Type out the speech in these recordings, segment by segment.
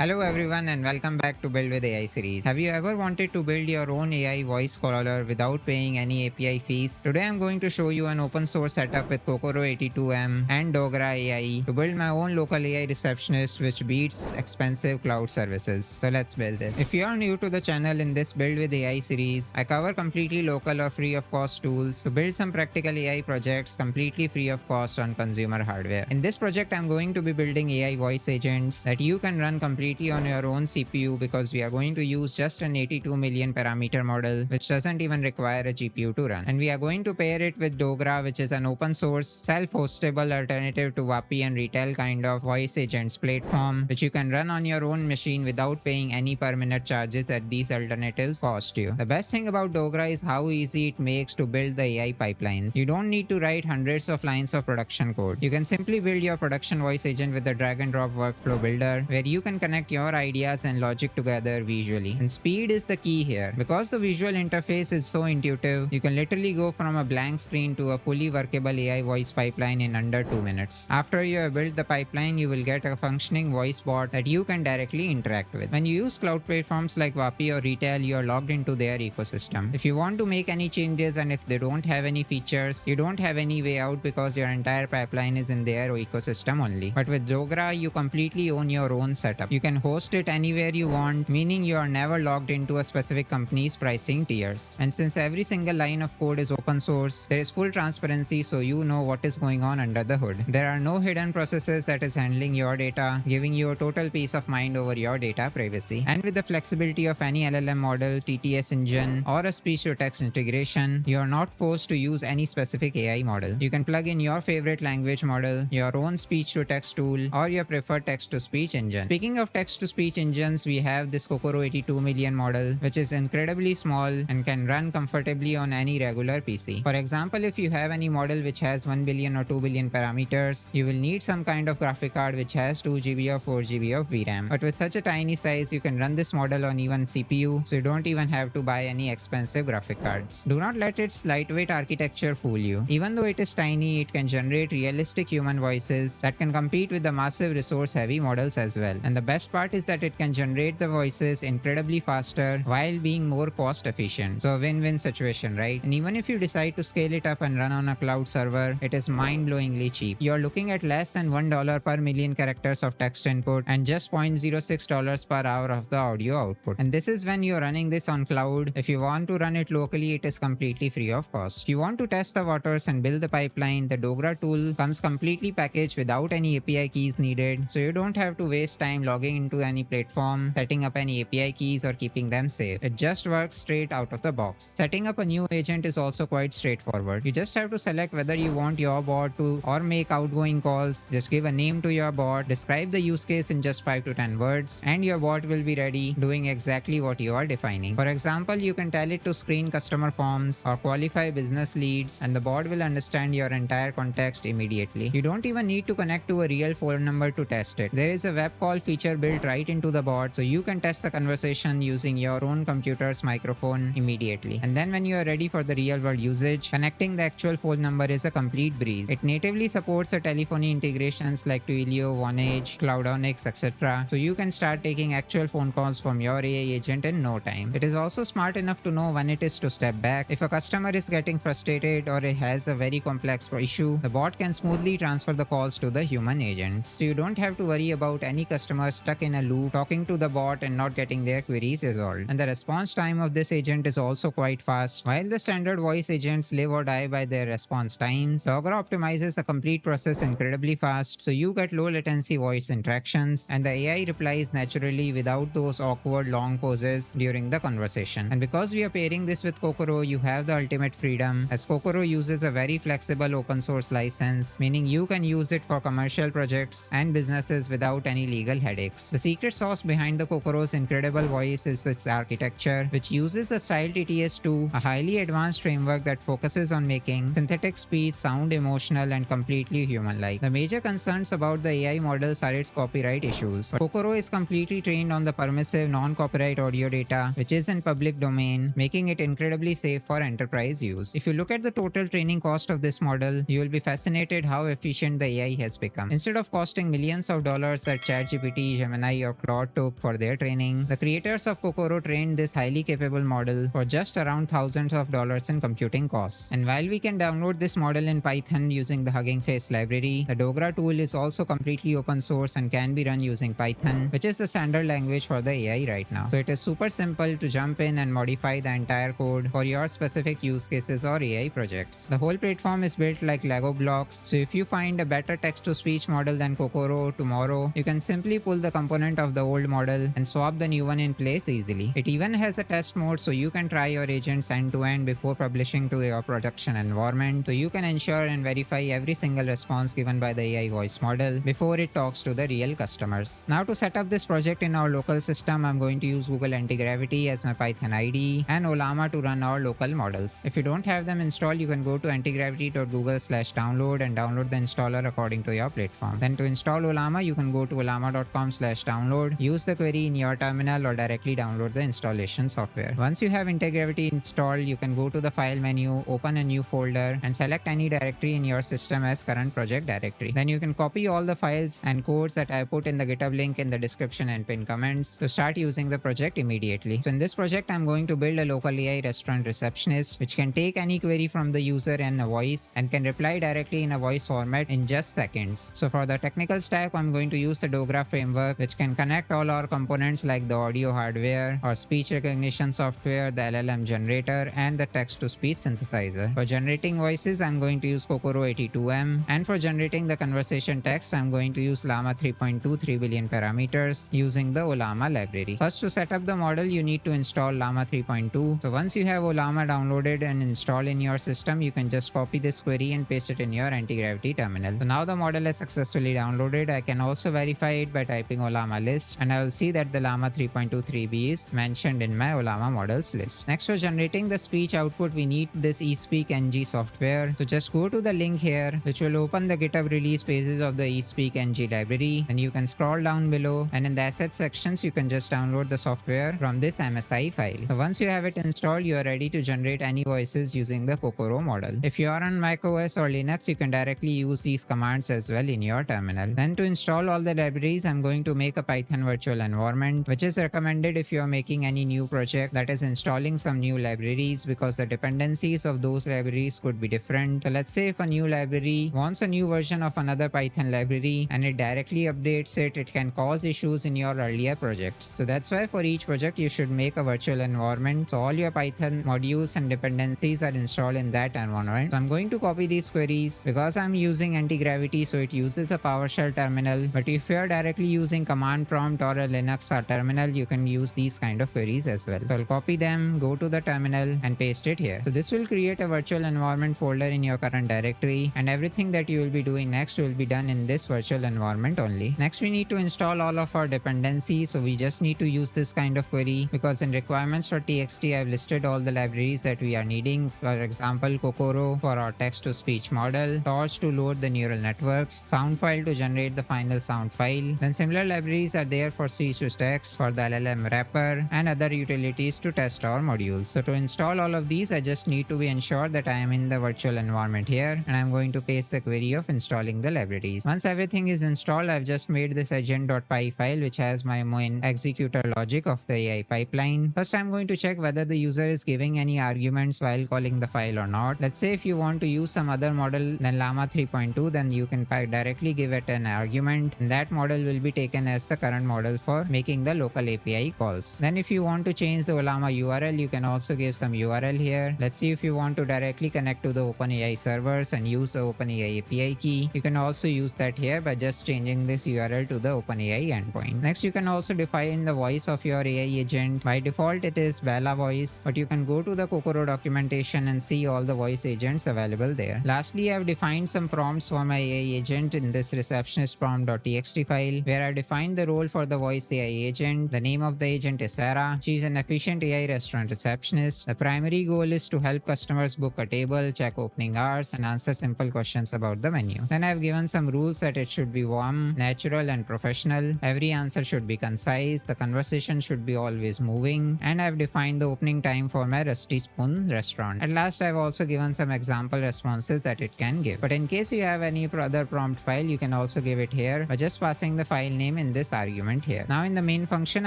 Hello everyone and welcome back to Build with AI series. Have you ever wanted to build your own AI voice caller without paying any API fees? Today I'm going to show you an open source setup with Kokoro 82M and Dogra AI to build my own local AI receptionist which beats expensive cloud services. So let's build this. If you are new to the channel, in this Build with AI series, I cover completely local or free of cost tools to build some practical AI projects completely free of cost on consumer hardware. In this project I'm going to be building AI voice agents that you can run completely on your own CPU because we are going to use just an 82 million parameter model which doesn't even require a GPU to run. And we are going to pair it with Dogra, which is an open source self-hostable alternative to Vapi and Retail kind of voice agents platform which you can run on your own machine without paying any per minute charges that these alternatives cost you. The best thing about Dogra is how easy it makes to build the AI pipelines. You don't need to write hundreds of lines of production code. You can simply build your production voice agent with the drag and drop workflow builder where you can connect your ideas and logic together visually. And speed is the key here. Because the visual interface is so intuitive, you can literally go from a blank screen to a fully workable AI voice pipeline in under 2 minutes. After you have built the pipeline, you will get a functioning voice bot that you can directly interact with. When you use cloud platforms like Vapi or Retail, you are logged into their ecosystem. If you want to make any changes and if they don't have any features, you don't have any way out because your entire pipeline is in their ecosystem only. But with Dogra, you completely own your own setup. You can host it anywhere you want, meaning you are never logged into a specific company's pricing tiers. And since every single line of code is open source, there is full transparency so you know what is going on under the hood. There are no hidden processes that is handling your data, giving you a total peace of mind over your data privacy. And with the flexibility of any LLM model, TTS engine, or a speech-to-text integration, you are not forced to use any specific AI model. You can plug in your favorite language model, your own speech-to-text tool, or your preferred text-to-speech engine. Speaking of text-to-speech engines, we have this Kokoro 82 million model, which is incredibly small and can run comfortably on any regular PC. For example, if you have any model which has 1 billion or 2 billion parameters, you will need some kind of graphic card which has 2 GB or 4 GB of VRAM. But with such a tiny size, you can run this model on even CPU, so you don't even have to buy any expensive graphic cards. Do not let its lightweight architecture fool you. Even though it is tiny, it can generate realistic human voices that can compete with the massive resource-heavy models as well. And the best part is that it can generate the voices incredibly faster while being more cost efficient. So a win-win situation, right? And even if you decide to scale it up and run on a cloud server, it is mind-blowingly cheap. You're looking at less than $1 per million characters of text input and just $0.06 per hour of the audio output. And this is when you're running this on cloud. If you want to run it locally, it is completely free of cost. If you want to test the waters and build the pipeline, the Dogra tool comes completely packaged without any API keys needed, so you don't have to waste time logging into any platform, setting up any API keys or keeping them safe. It just works straight out of the box. Setting up a new agent is also quite straightforward. You just have to select whether you want your bot to or make outgoing calls. Just give a name to your bot, describe the use case in just 5 to 10 words, and your bot will be ready, doing exactly what you are defining. For example, you can tell it to screen customer forms or qualify business leads, and the bot will understand your entire context immediately. You don't even need to connect to a real phone number to test it. There is a web call feature built right into the bot, so you can test the conversation using your own computer's microphone immediately. And then when you are ready for the real world usage, connecting the actual phone number is a complete breeze. It natively supports the telephony integrations like Twilio, OneEdge, Cloudonix, etc. So you can start taking actual phone calls from your AI agent in no time. It is also smart enough to know when it is to step back. If a customer is getting frustrated or it has a very complex issue, the bot can smoothly transfer the calls to the human agents. So you don't have to worry about any customer stuck in a loop talking to the bot and not getting their queries resolved. And the response time of this agent is also quite fast. While the standard voice agents live or die by their response times, Dogra optimizes the complete process incredibly fast, so you get low latency voice interactions and the AI replies naturally without those awkward long pauses during the conversation. And because we are pairing this with Kokoro, you have the ultimate freedom, as Kokoro uses a very flexible open source license, meaning you can use it for commercial projects and businesses without any legal headaches. The secret sauce behind the Kokoro's incredible voice is its architecture, which uses the Style TTS2, a highly advanced framework that focuses on making synthetic speech sound emotional and completely human-like. The major concerns about the AI models are its copyright issues, but Kokoro is completely trained on the permissive non-copyright audio data, which is in public domain, making it incredibly safe for enterprise use. If you look at the total training cost of this model, you will be fascinated how efficient the AI has become. Instead of costing millions of dollars at ChatGPT, Gemini or Claude took for their training. The creators of Kokoro trained this highly capable model for just around thousands of dollars in computing costs. And while we can download this model in Python using the Hugging Face library, the Dogra tool is also completely open source and can be run using Python, which is the standard language for the AI right now. So it is super simple to jump in and modify the entire code for your specific use cases or AI projects. The whole platform is built like Lego blocks, so if you find a better text-to-speech model than Kokoro tomorrow, you can simply pull the component of the old model and swap the new one in place easily. It even has a test mode so you can try your agents end-to-end before publishing to your production environment, so you can ensure and verify every single response given by the AI voice model before it talks to the real customers. Now to set up this project in our local system, I'm going to use Google Antigravity as my Python IDE and Ollama to run our local models. If you don't have them installed, you can go to antigravity.google/download and download the installer according to your platform. Then to install Ollama, you can go to ollama.com/download, use the query in your terminal or directly download the installation software. Once you have Antigravity installed, you can go to the file menu, open a new folder and select any directory in your system as current project directory. Then you can copy all the files and codes that I put in the GitHub link in the description and pin comments to start using the project immediately. So in this project, I'm going to build a local AI restaurant receptionist which can take any query from the user in a voice and can reply directly in a voice format in just seconds. So for the technical stack, I'm going to use the Dogra framework which can connect all our components like the audio hardware or speech recognition software, the LLM generator and the text-to-speech synthesizer. For generating voices, I'm going to use Kokoro 82M, and for generating the conversation text, I'm going to use Llama 3.2 3 billion parameters using the Ollama library. First, to set up the model, you need to install Llama 3.2. So once you have Ollama downloaded and installed in your system, you can just copy this query and paste it in your Antigravity terminal. So now the model is successfully downloaded. I can also verify it by typing Ollama list, and I will see that the Llama 3.23b is mentioned in my Ollama models list. Next, for generating the speech output, we need this eSpeak NG software. So just go to the link here, which will open the GitHub release pages of the eSpeak NG library. And you can scroll down below, and in the assets sections, you can just download the software from this MSI file. So once you have it installed, you are ready to generate any voices using the Kokoro model. If you are on macOS or Linux, you can directly use these commands as well in your terminal. Then to install all the libraries, I'm going to make a Python virtual environment, which is recommended if you are making any new project that is installing some new libraries, because the dependencies of those libraries could be different. So let's say if a new library wants a new version of another Python library and it directly updates it, it can cause issues in your earlier projects. So that's why for each project you should make a virtual environment, so all your Python modules and dependencies are installed in that environment. So I'm going to copy these queries because I'm using Antigravity, so it uses a PowerShell terminal, but if you are directly using command prompt or a Linux or terminal, you can use these kind of queries as well. So I'll copy them, go to the terminal and paste it here. So this will create a virtual environment folder in your current directory, and everything that you will be doing next will be done in this virtual environment only. Next, we need to install all of our dependencies, so we just need to use this kind of query because in requirements.txt I've listed all the libraries that we are needing. For example, Kokoro for our text-to-speech model, Torch to load the neural networks, sound file to generate the final sound file. Then similar libraries are there for speech-to-text, for the LLM wrapper and other utilities to test our modules. So to install all of these, I just need to be ensured that I am in the virtual environment here, and I'm going to paste the query of installing the libraries. Once everything is installed, I've just made this agent.py file which has my main executor logic of the AI pipeline. First, I'm going to check whether the user is giving any arguments while calling the file or not. Let's say if you want to use some other model than Llama 3.2, then you can directly give it an argument, and that model will be taken as the current model for making the local API calls. Then if you want to change the Ollama URL, you can also give some URL here. Let's see if you want to directly connect to the OpenAI servers and use the OpenAI API key. You can also use that here by just changing this URL to the OpenAI endpoint. Next, you can also define the voice of your AI agent. By default, it is Bella voice, but you can go to the Kokoro documentation and see all the voice agents available there. Lastly, I've defined some prompts for my AI agent in this receptionist prompt.txt file, where I've defined the role for the voice AI agent. The name of the agent is Sarah. She is an efficient AI restaurant receptionist. The primary goal is to help customers book a table, check opening hours, and answer simple questions about the menu. Then I've given some rules that it should be warm, natural, and professional. Every answer should be concise. The conversation should be always moving. And I've defined the opening time for my Rusty Spoon restaurant. At last, I've also given some example responses that it can give. But in case you have any other prompt file, you can also give it here by just passing the file name name in this argument here. Now in the main function,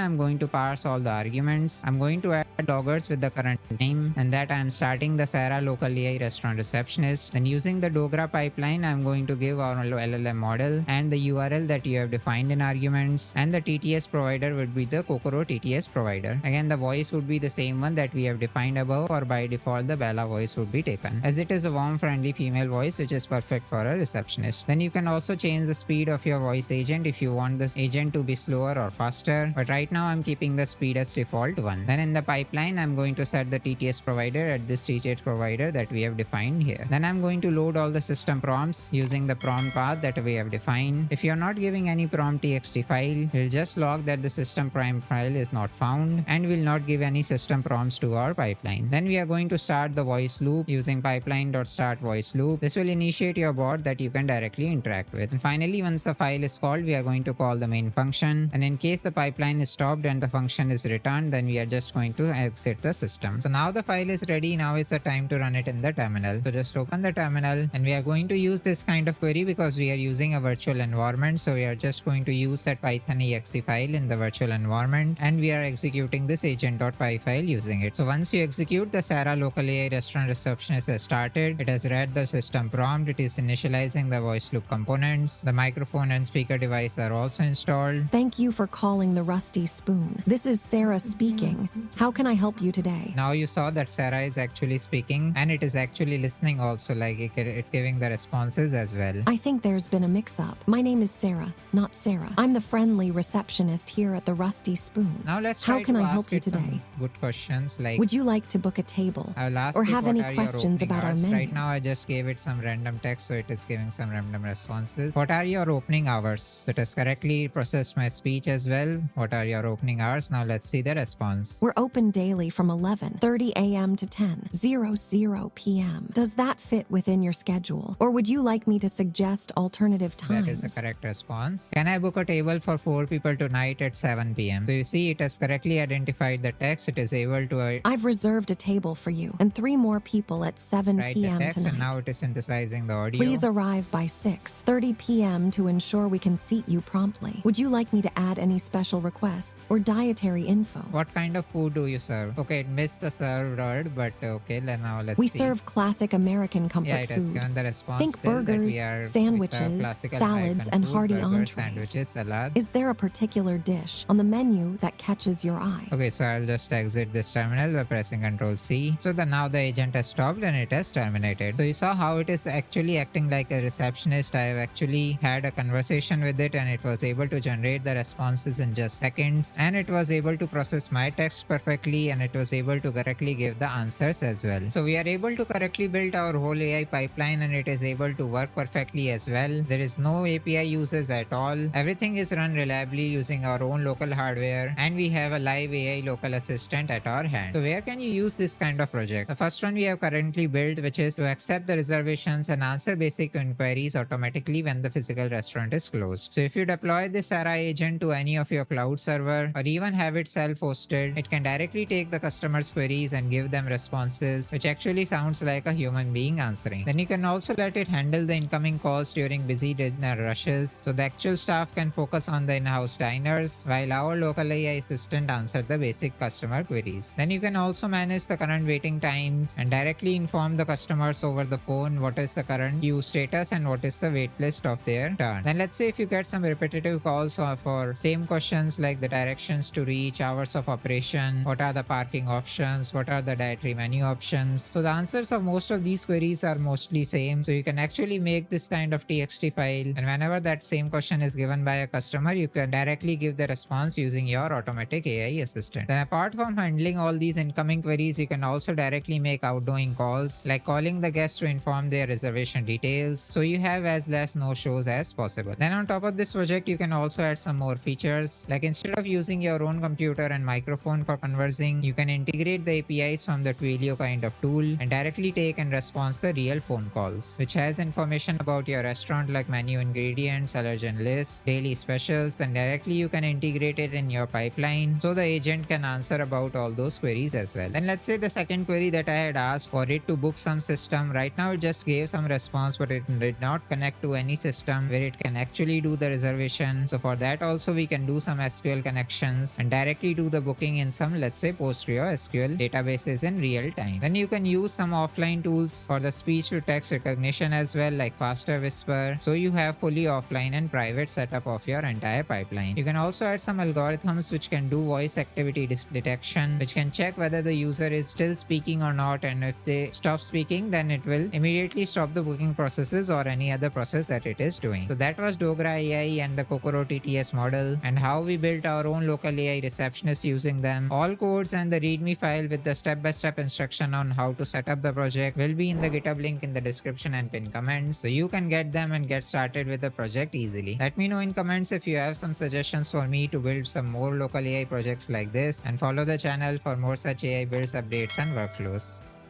I'm going to parse all the arguments. I'm going to add doggers with the current name, and that I'm starting the Sarah local AI restaurant receptionist. Then using the Dogra pipeline, I'm going to give our LLM model and the URL that you have defined in arguments, and the TTS provider would be the Kokoro TTS provider. Again, the voice would be the same one that we have defined above, or by default the Bella voice would be taken, as it is a warm friendly female voice which is perfect for a receptionist. Then you can also change the speed of your voice agent if you want this agent to be slower or faster, but right now I'm keeping the speed as default 1. Then in the pipeline, I'm going to set the TTS provider at this TTS provider that we have defined here. Then I'm going to load all the system prompts using the prompt path that we have defined. If you're not giving any prompt txt file, we'll just log that the system prompt file is not found, and will not give any system prompts to our pipeline. Then we are going to start the voice loop using pipeline.start voice loop. This will initiate your bot that you can directly interact with. And finally, once the file is called, we are going to call the main function. And in case the pipeline is stopped and the function is returned, then we are just going to exit the system. So now the file is ready. Now is the time to run it in the terminal. So just open the terminal, and we are going to use this kind of query because we are using a virtual environment. So we are just going to use that Python exe file in the virtual environment, and we are executing this agent.py file using it. So once you execute, the Sarah local AI restaurant receptionist has started. It has read the system prompt. It is initializing the voice loop components. The microphone and speaker device are also installed. Thank you for calling the Rusty Spoon. This is Sarah speaking. How can I help you today? Now you saw that Sarah is actually speaking, and it is actually listening also, like it's giving the responses as well. I think there's been a mix-up. My name is Sarah, not Sarah. I'm the friendly receptionist here at the Rusty Spoon. Now let's try How can to I ask help you it some today? good questions like, Would you like to book a table? I'll ask or it have what any are your questions opening about our hours. menu? Right now I just gave it some random text, so it is giving some random responses. What are your opening hours? It has correctly processed my speech as well. What are your opening hours? Now let's see the response. We're open daily from 11:30 a.m. to 10:00 p.m. Does that fit within your schedule? Or would you like me to suggest alternative times? That is a correct response. Can I book a table for 4 people tonight at 7 p.m.? So you see, it has correctly identified the text. It is able to I've reserved a table for you and 3 more people at 7 write the p.m. text, and tonight. now it is synthesizing the audio. Please arrive by 6:30 p.m. to ensure we can seat you promptly. Would you like me to add any special requests or dietary info? What kind of food do you serve? Okay, it missed the served word, but okay, now let's We see. serve classic American comfort Yeah, it has food. given the response. Think still that burgers, we serve sandwiches, classical salads, American and food, hearty burgers, entrees. sandwiches, salad. Is there a particular dish on the menu that catches your eye? Okay, so I'll just exit this terminal by pressing Ctrl C. So now the agent has stopped and it has terminated. So you saw how it is actually acting like a receptionist. I have actually had a conversation with it, and it was able to generate the responses in just seconds, and it was able to process my text perfectly, and it was able to correctly give the answers as well. So we are able to correctly build our whole AI pipeline, and it is able to work perfectly as well. There is no API uses at all. Everything is run reliably using our own local hardware, and we have a live AI local assistant at our hand. So where can you use this kind of project? The first one we have currently built, which is to accept the reservations and answer basic inquiries automatically when the physical restaurant is closed. So if you deploy this Sarah agent to any of your cloud server, or even have it self-hosted, it can directly take the customer's queries and give them responses, which actually sounds like a human being answering. Then you can also let it handle the incoming calls during busy dinner rushes, so the actual staff can focus on the in-house diners, while our local AI assistant answers the basic customer queries. Then you can also manage the current waiting times and directly inform the customers over the phone what is the current queue status and what is the wait list of their turn. Then let's say if you get some repetitive calls for same questions like the directions to reach, hours of operation, what are the parking options, what are the dietary menu options. So the answers of most of these queries are mostly same. So you can actually make this kind of txt file, and whenever that same question is given by a customer, you can directly give the response using your automatic AI assistant. Then apart from handling all these incoming queries, you can also directly make outgoing calls, like calling the guest to inform their reservation details, so you have as less no-shows as possible. Then on top of this project, you can also add some more features, like instead of using your own computer and microphone for conversing, you can integrate the APIs from the Twilio kind of tool and directly take and respond to real phone calls, which has information about your restaurant like menu ingredients, allergen lists, daily specials. Then directly you can integrate it in your pipeline, so the agent can answer about all those queries as well. Then let's say the second query that I had asked for it to book some system. Right now it just gave some response, but it did not connect to any system where it can actually do the reservation one. So for that also we can do some SQL connections and directly do the booking in some, let's say, PostgreSQL databases in real time. Then you can use some offline tools for the speech to text recognition as well, like Faster Whisper. So you have fully offline and private setup of your entire pipeline. You can also add some algorithms which can do voice activity detection, which can check whether the user is still speaking or not, and if they stop speaking, then it will immediately stop the booking processes or any other process that it is doing. So that was Dogra AI and the Kokoro TTS model, and how we built our own local AI receptionist using them. All codes and the readme file with the step-by-step instruction on how to set up the project will be in the GitHub link in the description and pin comments, so you can get them and get started with the project easily. Let me know in comments if you have some suggestions for me to build some more local AI projects like this, and follow the channel for more such AI builds, updates and workflows.